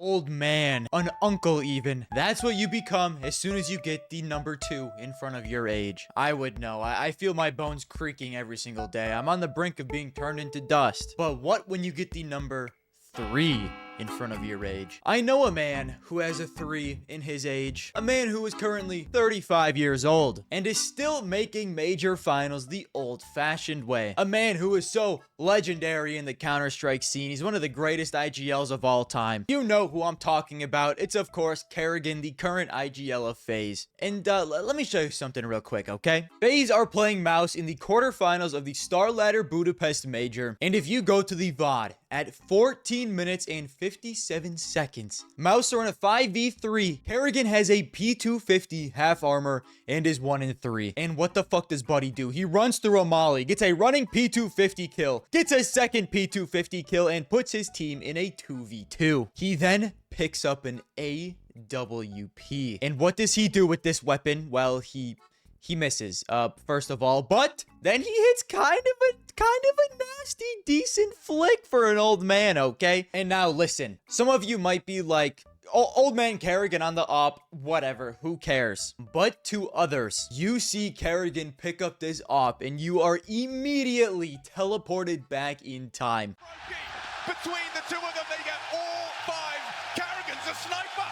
old man, an uncle even. That's what you become as soon as you get the number 2 in front of your age. I would know. I feel my bones creaking every single day. I'm on the brink of being turned into dust. But what when you get the number 3 in front of your age? I know a man who has a 3 in his age. A man who is currently 35 years old and is still making major finals the old-fashioned way. A man who is so legendary in the Counter-Strike scene. He's one of the greatest IGLs of all time. You know who I'm talking about. It's, of course, Karrigan, the current IGL of FaZe. And let me show you something real quick, okay? FaZe are playing Mouse in the quarterfinals of the Star Ladder Budapest Major. And if you go to the VOD at 14 minutes and 57 seconds, Mouse are in a 5v3. Karrigan has a P250 half armor and is 1-3. And what the fuck does Buddy do? He runs through a molly, gets a running P250 kill, gets a second P250 kill, and puts his team in a 2v2. He then picks up an AWP. And what does he do with this weapon? Well, he misses, first of all, but then he hits kind of a nasty, decent flick for an old man, okay? And now listen, some of you might be like, old man Karrigan on the op, whatever, who cares? But to others, you see Karrigan pick up this op and you are immediately teleported back in time. Between the two of them, they get all 5. Karrigan's a sniper.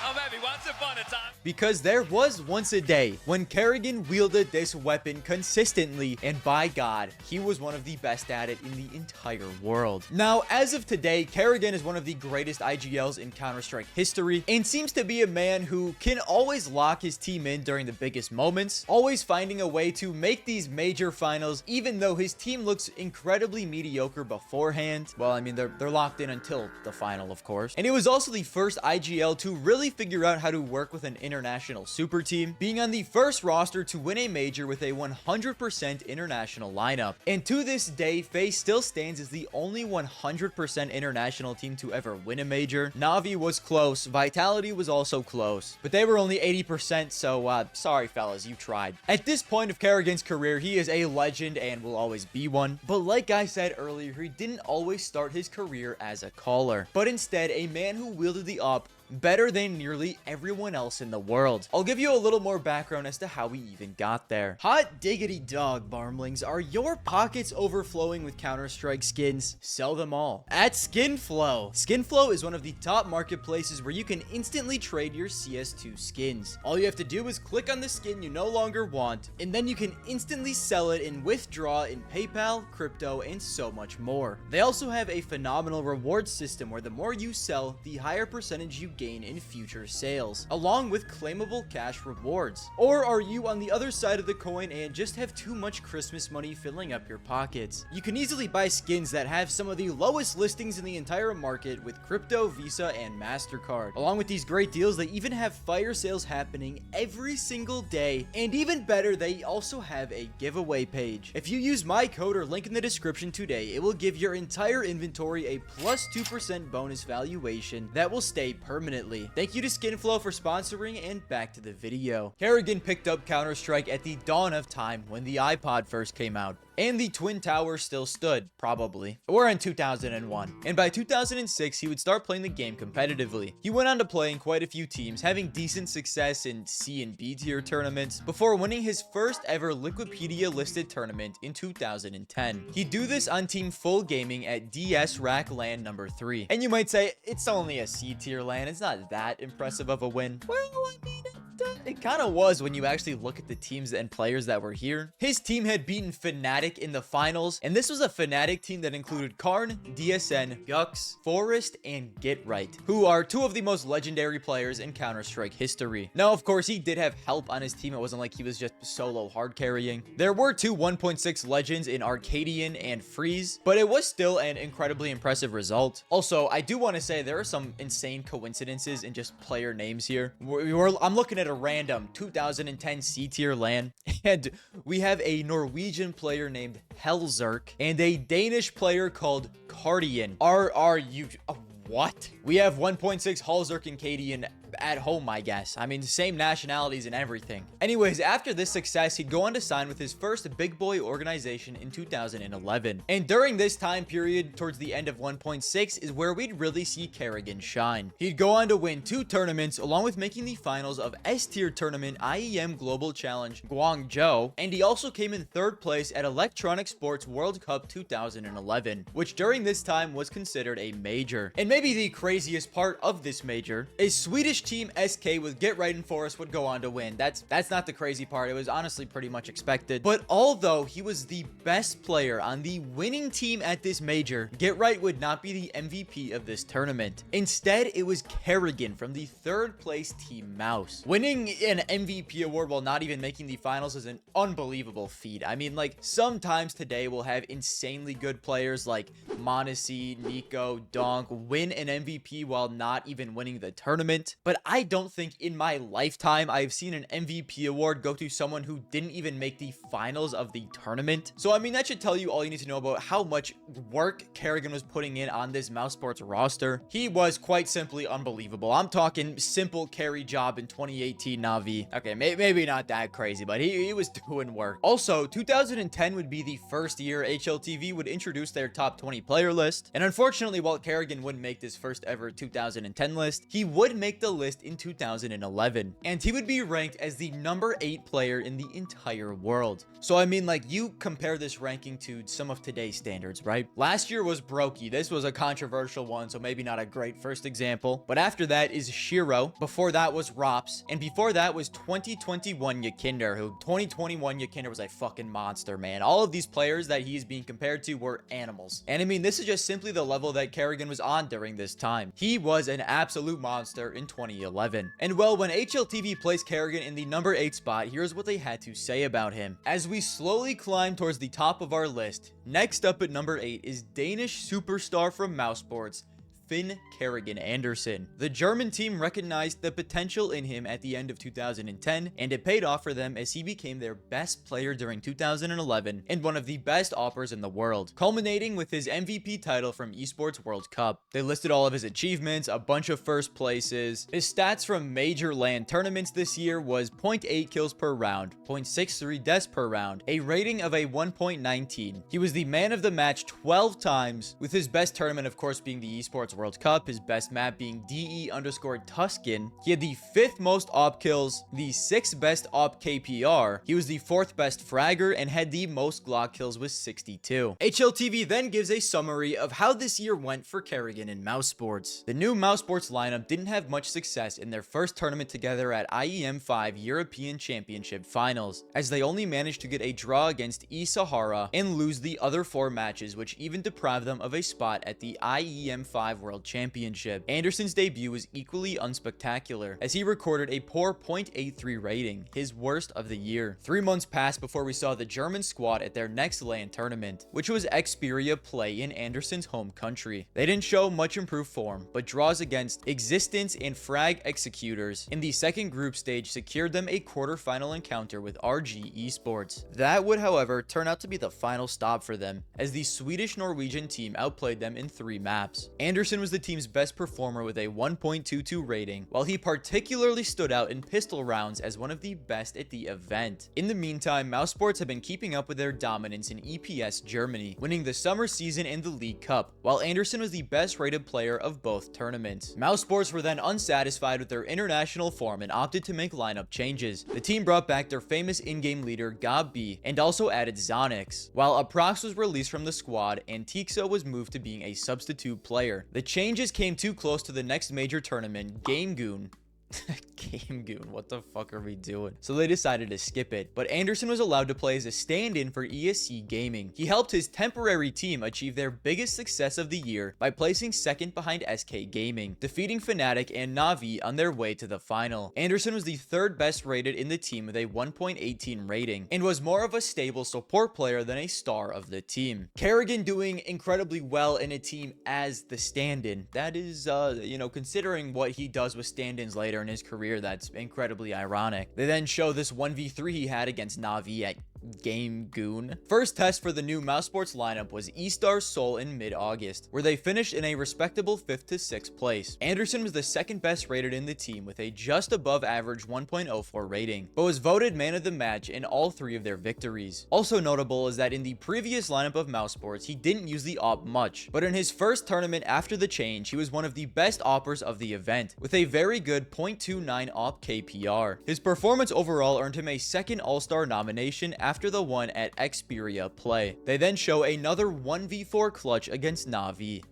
Oh, maybe once upon a time. Because there was once a day when Karrigan wielded this weapon consistently, and by God, he was one of the best at it in the entire world. Now, as of today, Karrigan is one of the greatest IGLs in Counter-Strike history, and seems to be a man who can always lock his team in during the biggest moments, always finding a way to make these major finals, even though his team looks incredibly mediocre beforehand. Well, I mean, they're locked in until the final, of course. And it was also the first IGL to really figure out how to work with an international super team, being on the first roster to win a major with a 100% international lineup. And to this day, FaZe still stands as the only 100% international team to ever win a major. Na'Vi was close, Vitality was also close, but they were only 80%, so sorry fellas, you tried. At this point of Karrigan's career, he is a legend and will always be one. But like I said earlier, he didn't always start his career as a caller, but instead a man who wielded the op better than nearly everyone else in the world. I'll give you a little more background as to how we even got there. Hot diggity dog, Barmlings. Are your pockets overflowing with Counter-Strike skins? Sell them all at Skinflow. Skinflow is one of the top marketplaces where you can instantly trade your CS2 skins. All you have to do is click on the skin you no longer want, and then you can instantly sell it and withdraw in PayPal, crypto, and so much more. They also have a phenomenal reward system where the more you sell, the higher percentage you gain in future sales, along with claimable cash rewards. Or are you on the other side of the coin and just have too much Christmas money filling up your pockets? You can easily buy skins that have some of the lowest listings in the entire market with crypto, Visa, and MasterCard. Along with these great deals, they even have fire sales happening every single day, and even better, they also have a giveaway page. If you use my code or link in the description today, it will give your entire inventory a plus 2% bonus valuation that will stay permanently. Thank you to Skinflow for sponsoring, and back to the video. Karrigan picked up Counter-Strike at the dawn of time when the iPod first came out, and the Twin Towers still stood, probably. We're in 2001, and by 2006, he would start playing the game competitively. He went on to play in quite a few teams, having decent success in C and B tier tournaments, before winning his first ever Liquipedia listed tournament in 2010. He'd do this on Team Full Gaming at DS Rack LAN number 3. And you might say, it's only a C tier LAN, it's not that impressive of a win. Well, I mean, it kind of was when you actually look at the teams and players that were here. His team had beaten Fnatic in the finals, and this was a Fnatic team that included Karn, DSN, Gux, Forest, and GetRight, who are 2 of the most legendary players in Counter-Strike history. Now, of course, he did have help on his team. It wasn't like he was just solo hard carrying. There were 2 1.6 legends in Arcadian and Freeze, but it was still an incredibly impressive result. Also, I do want to say there are some insane coincidences in just player names here. I'm looking at a random 2010 C tier LAN, and we have a Norwegian player named Helzerk and a Danish player called Karrigan. Are you what? We have 1.6 Halzerk and Cadian at home, I guess. I mean, same nationalities and everything. Anyways, after this success, he'd go on to sign with his first big boy organization in 2011. And during this time period, towards the end of 1.6, is where we'd really see Karrigan shine. He'd go on to win 2 tournaments, along with making the finals of S-tier tournament IEM Global Challenge Guangzhou, and he also came in 3rd place at Electronic Sports World Cup 2011, which during this time was considered a major. And maybe the craziest part of this major is Swedish team SK with Get Right and Forest would go on to win. That's not the crazy part. It was honestly pretty much expected. But although he was the best player on the winning team at this major, Get Right would not be the MVP of this tournament. Instead, it was Karrigan from the 3rd place team Mouse. Winning an MVP award while not even making the finals is an unbelievable feat. I mean, like, sometimes today we'll have insanely good players like Odyssey, Nico, Donk win an MVP while not even winning the tournament. But I don't think in my lifetime I've seen an MVP award go to someone who didn't even make the finals of the tournament. So, I mean, that should tell you all you need to know about how much work Karrigan was putting in on this Mousesports roster. He was quite simply unbelievable. I'm talking simple carry job in 2018 Na'Vi. Okay, maybe not that crazy, but he was doing work. Also, 2010 would be the first year HLTV would introduce their top 20 player list. And unfortunately, while Karrigan wouldn't make this first ever 2010 list, he would make the list in 2011. And he would be ranked as the number 8 player in the entire world. So, I mean, like, you compare this ranking to some of today's standards, right? Last year was Brokey. This was a controversial one, so maybe not a great first example. But after that is Shiro. Before that was Rops. And before that was 2021 Yakinder, who 2021 Yakinder was a fucking monster, man. All of these players that he's being compared to were animals. And I mean, this is just simply the level that Karrigan was on during this time. He was an absolute monster in 2011. And well, when HLTV placed Karrigan in the number 8 spot, here's what they had to say about him. As we slowly climb towards the top of our list, next up at number 8 is Danish superstar from Mousesports, Finn Karrigan Andersen. The German team recognized the potential in him at the end of 2010, and it paid off for them as he became their best player during 2011 and one of the best offers in the world, culminating with his MVP title from Esports World Cup. They listed all of his achievements, a bunch of first places. His stats from major LAN tournaments this year was 0.8 kills per round, 0.63 deaths per round, a rating of a 1.19. He was the man of the match 12 times, with his best tournament of course being the Esports World Cup, his best map being DE_Tuscan. He had the 5th most op kills, the 6th best op KPR. He was the 4th best fragger and had the most Glock kills with 62. HLTV then gives a summary of how this year went for Karrigan in Mousesports. The new Mousesports lineup didn't have much success in their first tournament together at IEM 5 European Championship Finals, as they only managed to get a draw against E-Sahara and lose the other 4 matches, which even deprived them of a spot at the IEM 5 World Championship. Andersen's debut was equally unspectacular, as he recorded a poor 0.83 rating, his worst of the year. 3 months passed before we saw the German squad at their next LAN tournament, which was Xperia play in Andersen's home country. They didn't show much improved form, but draws against Existence and Frag Executors in the second group stage secured them a quarterfinal encounter with RG Esports. That would, however, turn out to be the final stop for them, as the Swedish-Norwegian team outplayed them in 3 maps. Andersen was the team's best performer with a 1.22 rating, while he particularly stood out in pistol rounds as one of the best at the event. In the meantime, Mousesports have been keeping up with their dominance in EPS Germany, winning the summer season and the League Cup, while Andersen was the best rated player of both tournaments. Mousesports were then unsatisfied with their international form and opted to make lineup changes. The team brought back their famous in-game leader Gob B and also added Zonix. While Aprox was released from the squad and Tixo was moved to being a substitute player. The changes came too close to the next major tournament, Game Goon. Game Goon, what the fuck are we doing? So they decided to skip it, but Andersen was allowed to play as a stand-in for ESC Gaming. He helped his temporary team achieve their biggest success of the year by placing second behind SK Gaming, defeating Fnatic and Na'Vi on their way to the final. Andersen was the 3rd best rated in the team with a 1.18 rating, and was more of a stable support player than a star of the team. Karrigan doing incredibly well in a team as the stand-in. That is, you know, considering what he does with stand-ins later in his career, that's incredibly ironic. They then show this 1v3 he had against Na'Vi at Game Goon. First test for the new mousesports lineup was eStar Seoul in mid-August, where they finished in a respectable 5th to 6th place. Anderson was the second best rated in the team with a just above average 1.04 rating, but was voted man of the match in all 3 of their victories. Also notable is that in the previous lineup of mousesports, he didn't use the AWP much, but in his first tournament after the change, he was one of the best AWPers of the event, with a very good 0.29 AWP KPR. His performance overall earned him a second All-Star nomination after the one at Xperia Play. They then show another 1v4 clutch against Na'Vi.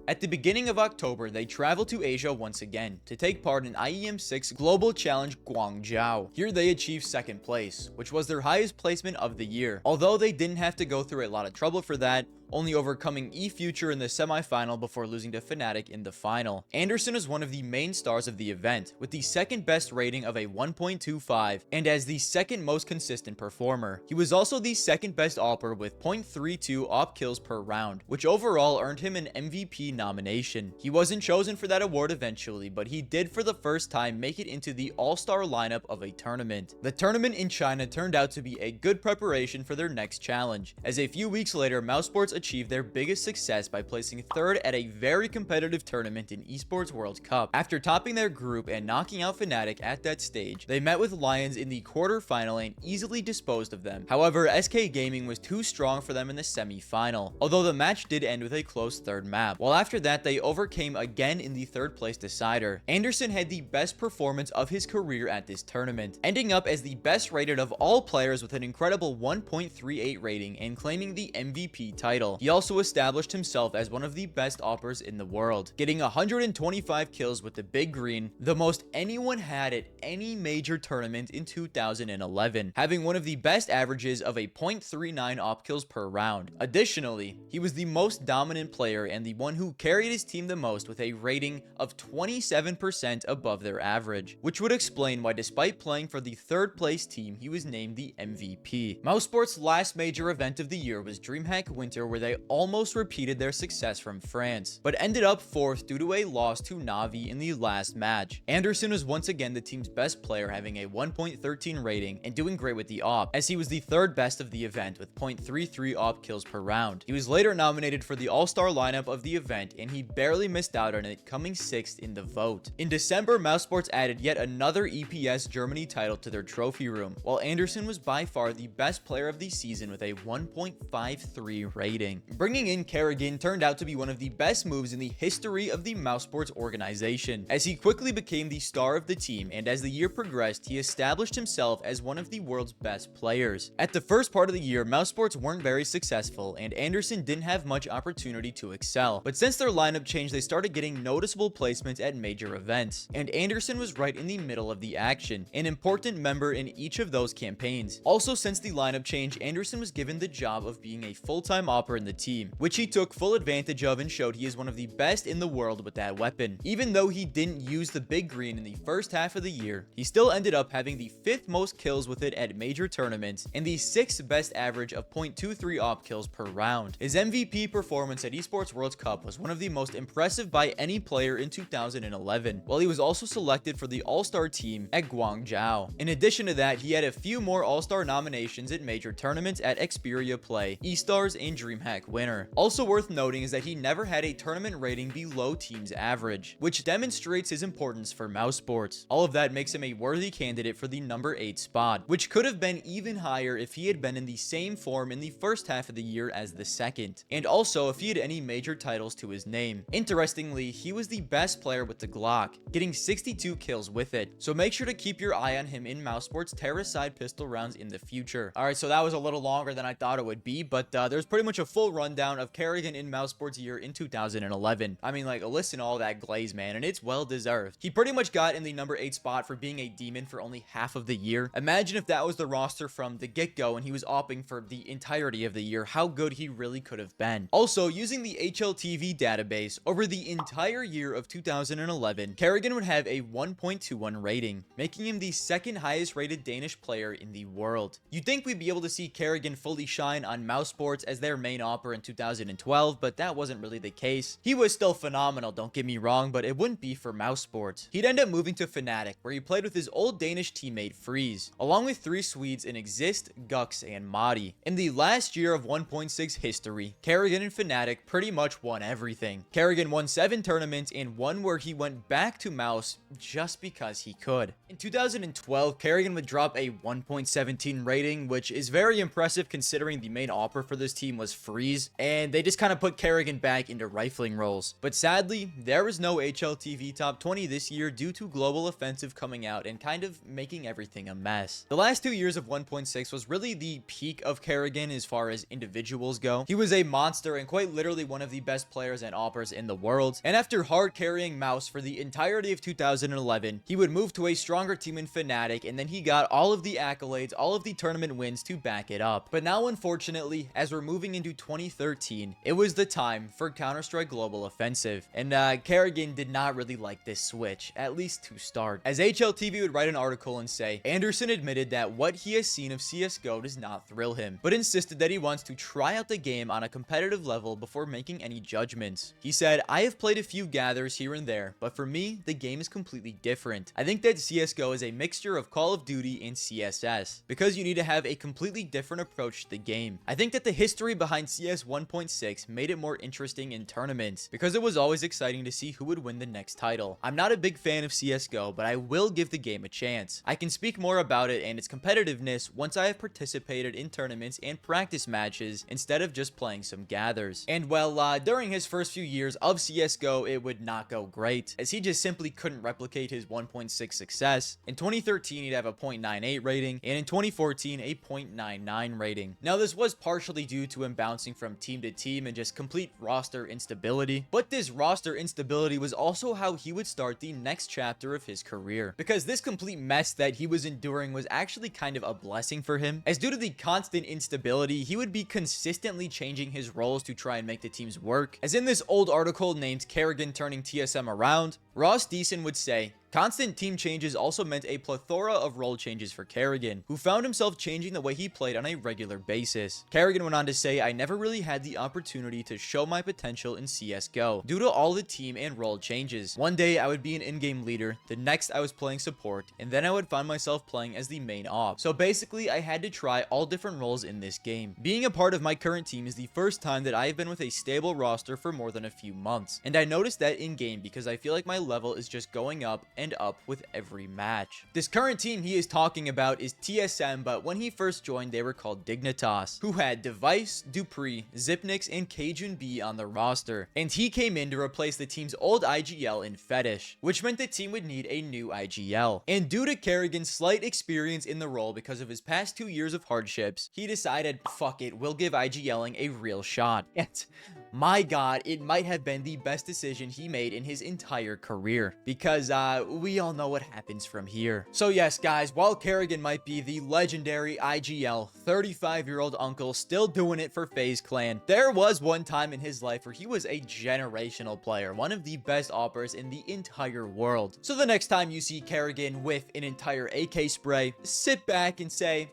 At the beginning of October, they traveled to Asia once again to take part in IEM 6 Global Challenge Guangzhou. Here they achieved 2nd place, which was their highest placement of the year, although they didn't have to go through a lot of trouble for that, only overcoming eFuture in the semi-final before losing to Fnatic in the final. Anderson is one of the main stars of the event, with the second best rating of a 1.25, and as the second most consistent performer. He was also the second best AWPer with 0.32 AWP kills per round, which overall earned him an MVP nomination. He wasn't chosen for that award eventually, but he did for the first time make it into the all-star lineup of a tournament. The tournament in China turned out to be a good preparation for their next challenge, as a few weeks later, mousesports achieved their biggest success by placing 3rd at a very competitive tournament in Esports World Cup. After topping their group and knocking out Fnatic at that stage, they met with Lions in the quarterfinal and easily disposed of them. However, SK Gaming was too strong for them in the semi-final, although the match did end with a close 3rd map. While after that, they overcame again in the 3rd place decider. Anderson had the best performance of his career at this tournament, ending up as the best rated of all players with an incredible 1.38 rating and claiming the MVP title. He also established himself as one of the best AWPers in the world, getting 125 kills with the Big Green, the most anyone had at any major tournament in 2011, having one of the best averages of a 0.39 AWP kills per round. Additionally, he was the most dominant player and the one who carried his team the most with a rating of 27% above their average, which would explain why despite playing for the 3rd place team, he was named the MVP. Mousesports' last major event of the year was DreamHack Winter, where they almost repeated their success from France, but ended up 4th due to a loss to Na'Vi in the last match. Anderson was once again the team's best player, having a 1.13 rating and doing great with the AWP, as he was the 3rd best of the event with 0.33 AWP kills per round. He was later nominated for the all-star lineup of the event, and he barely missed out on it, coming 6th in the vote. In December, mousesports added yet another EPS Germany title to their trophy room, while Anderson was by far the best player of the season with a 1.53 rating. Bringing in Karrigan turned out to be one of the best moves in the history of the mousesports organization, as he quickly became the star of the team, and as the year progressed, he established himself as one of the world's best players. At the first part of the year, mousesports weren't very successful, and Anderson didn't have much opportunity to excel, but since their lineup changed, they started getting noticeable placements at major events, and Anderson was right in the middle of the action, an important member in each of those campaigns. Also, since the lineup change, Anderson was given the job of being a full-time AWPer in the team, which he took full advantage of and showed he is one of the best in the world with that weapon. Even though he didn't use the Big Green in the first half of the year, he still ended up having the 5th most kills with it at major tournaments and the 6th best average of 0.23 AWP kills per round. His MVP performance at Esports World Cup was one of the most impressive by any player in 2011, while he was also selected for the All-Star team at Guangzhou. In addition to that, he had a few more All-Star nominations at major tournaments at Xperia Play, eStars, and DreamHack Winner. Also worth noting is that he never had a tournament rating below team's average, which demonstrates his importance for mousesports. All of that makes him a worthy candidate for the number 8 spot, which could have been even higher if he had been in the same form in the first half of the year as the second, and also if he had any major titles to his name. Interestingly, he was the best player with the Glock, getting 62 kills with it, so make sure to keep your eye on him in mousesports terracide pistol rounds in the future. Alright, so that was a little longer than I thought it would be, but there's pretty much a full rundown of Karrigan in mousesports year in 2011. I mean, like, listen to all that glaze, man, and it's well deserved. He pretty much got in the number 8 spot for being a demon for only half of the year. Imagine if that was the roster from the get-go and he was opping for the entirety of the year, how good he really could have been. Also, using the HLTV database, over the entire year of 2011, Karrigan would have a 1.21 rating, making him the second highest rated Danish player in the world. You'd think we'd be able to see Karrigan fully shine on mousesports as their main main opera in 2012, but that wasn't really the case. He was still phenomenal, don't get me wrong, but it wouldn't be for mouse sports. He'd end up moving to Fnatic, where he played with his old Danish teammate Freeze, along with 3 Swedes in Exist, Gux, and Madi. In the last year of 1.6 history, Karrigan and Fnatic pretty much won everything. Karrigan won 7 tournaments and one where he went back to mouse just because he could. In 2012, Karrigan would drop a 1.17 rating, which is very impressive considering the main opera for this team was Freeze, and they just kind of put Karrigan back into rifling roles. But sadly, there was no HLTV top 20 this year due to Global Offensive coming out and kind of making everything a mess. The last 2 years of 1.6 was really the peak of Karrigan as far as individuals go. He was a monster and quite literally one of the best players and operas in the world, and after hard carrying mouse for the entirety of 2011, he would move to a stronger team in Fnatic, and then he got all of the accolades, all of the tournament wins to back it up. But now, unfortunately, as we're moving into 2013, it was the time for Counter-Strike Global Offensive, and Karrigan did not really like this switch, at least to start. As HLTV would write an article and say, Anderson admitted that what he has seen of CSGO does not thrill him, but insisted that he wants to try out the game on a competitive level before making any judgments. He said, I have played a few gathers here and there, but for me, the game is completely different. I think that CSGO is a mixture of Call of Duty and CSS, because you need to have a completely different approach to the game. I think that the history behind CS 1.6 made it more interesting in tournaments, because it was always exciting to see who would win the next title. I'm not a big fan of CSGO, but I will give the game a chance. I can speak more about it and its competitiveness once I have participated in tournaments and practice matches instead of just playing some gathers. And well, during his first few years of CSGO, it would not go great, as he just simply couldn't replicate his 1.6 success. In 2013, he'd have a 0.98 rating, and in 2014, a 0.99 rating. Now, this was partially due to him bouncing from team to team and just complete roster instability, but this roster instability was also how he would start the next chapter of his career, because this complete mess that he was enduring was actually kind of a blessing for him, as due to the constant instability, he would be consistently changing his roles to try and make the teams work. As in this old article named Karrigan Turning TSM Around, Ross Deason would say, constant team changes also meant a plethora of role changes for Karrigan, who found himself changing the way he played on a regular basis. Karrigan went on to say, I never really had the opportunity to show my potential in CSGO due to all the team and role changes. One day I would be an in-game leader, the next I was playing support, and then I would find myself playing as the main op. So basically, I had to try all different roles in this game. Being a part of my current team is the first time that I have been with a stable roster for more than a few months, and I noticed that in-game because I feel like my level is just going up and up with every match. This current team he is talking about is TSM, but when he first joined, they were called Dignitas, who had Device, Dupree, Zipnix, and Cajun B on the roster, and he came in to replace the team's old IGL in Fetish, which meant the team would need a new IGL. And due to Karrigan's slight experience in the role because of his past 2 years of hardships, he decided, fuck it, we'll give IGLing a real shot. And my god, it might have been the best decision he made in his entire career, because we all know what happens from here. So yes, guys, while Karrigan might be the legendary IGL 35-year-old uncle still doing it for FaZe Clan, there was one time in his life where he was a generational player, one of the best operas in the entire world. So the next time you see Karrigan with an entire AK spray, sit back and say,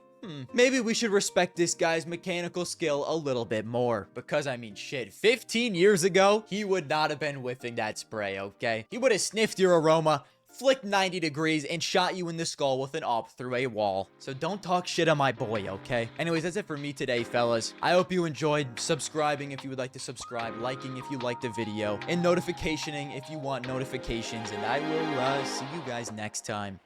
maybe we should respect this guy's mechanical skill a little bit more. Because, I mean, shit, 15 years ago, he would not have been whiffing that spray, okay? He would have sniffed your aroma, flicked 90 degrees, and shot you in the skull with an op through a wall. So don't talk shit on my boy, okay? Anyways, that's it for me today, fellas. I hope you enjoyed. Subscribing if you would like to subscribe, liking if you liked the video, and notificationing if you want notifications, and I will see you guys next time.